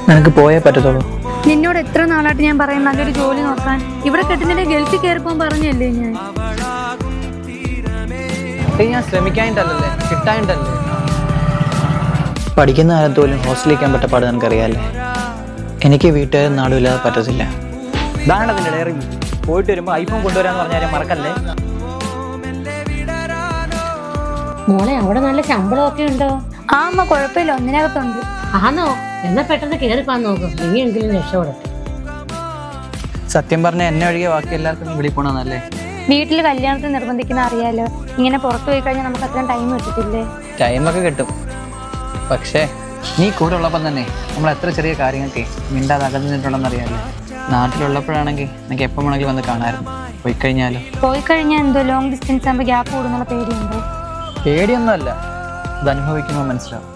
നിനക്ക് പോയേ പറ്റത്തുള്ളൂ. നിന്നോട് എത്ര നാളായിട്ട് ഞാൻ പറയും നല്ലൊരു ജോലി നോക്കാൻ. ഇവിടെ കെട്ടുന്നതിന്റെ ഗൾഫിൽ കയറിപ്പോൻ പറഞ്ഞല്ലേ ഞാൻ. ഞാൻ ശ്രമിക്കാനിട്ടല്ലേ, കിട്ടാനിട്ടല്ലേ. പഠിക്കുന്ന കാലത്ത് പോലും ഹോസ്റ്റലിൽ പറ്റപ്പാട് നിനക്കറിയാല്ലേ. എനിക്ക് വീട്ടുകാർ നാടും ഇല്ലാതെ പറ്റത്തില്ല. ഇതാണ് അതിൻ്റെ ഡയറി. പോയിട്ട് വരുമ്പോൾ ഐഫോൺ കൊണ്ടുവരാന്ന് പറഞ്ഞാൽ മറക്കല്ലേ. മോളെ അവിടെ നല്ല ശമ്പളമൊക്കെ ഉണ്ടോ? ആ അമ്മ കുഴപ്പമില്ല, ഒന്നിനകത്തുണ്ട്. ആണോ? എന്നാ പെട്ടെന്ന് കയറിപ്പാൻ നോക്കും, ഇനിയെങ്കിലും രക്ഷപ്പെടട്ടെ. സത്യം പറഞ്ഞാൽ എന്നെ ഒഴികെ ബാക്കി എല്ലാവർക്കും വിളി പോണെന്നല്ലേ. വീട്ടിൽ കല്യാണത്തിന് നിർബന്ധിക്കുന്ന അറിയാലോ. ഇങ്ങനെ പുറത്തു പോയി കഴിഞ്ഞാൽ നമുക്ക് അത്രയും ടൈം കിട്ടത്തില്ലേ? ടൈമൊക്കെ കിട്ടും, പക്ഷേ നീ കൂടെ ഉള്ളപ്പം തന്നെ നമ്മൾ എത്ര ചെറിയ കാര്യങ്ങൾക്ക് മിണ്ടാതെ അകന്നിട്ടുണ്ടെന്ന് അറിയാമല്ലോ. നാട്ടിലുള്ളപ്പോഴാണെങ്കിൽ എനിക്ക് എപ്പോൾ വേണമെങ്കിലും വന്ന് കാണാമായിരുന്നു. പോയി കഴിഞ്ഞാൽ എന്തോ ലോങ് ഡിസ്റ്റൻസ് ആകുമ്പോൾ ഗ്യാപ്പ് കൂടുന്നുള്ള പേടിയുണ്ടോ? പേടിയൊന്നുമല്ല, അത് അനുഭവിക്കുമ്പോൾ മനസ്സിലാവും.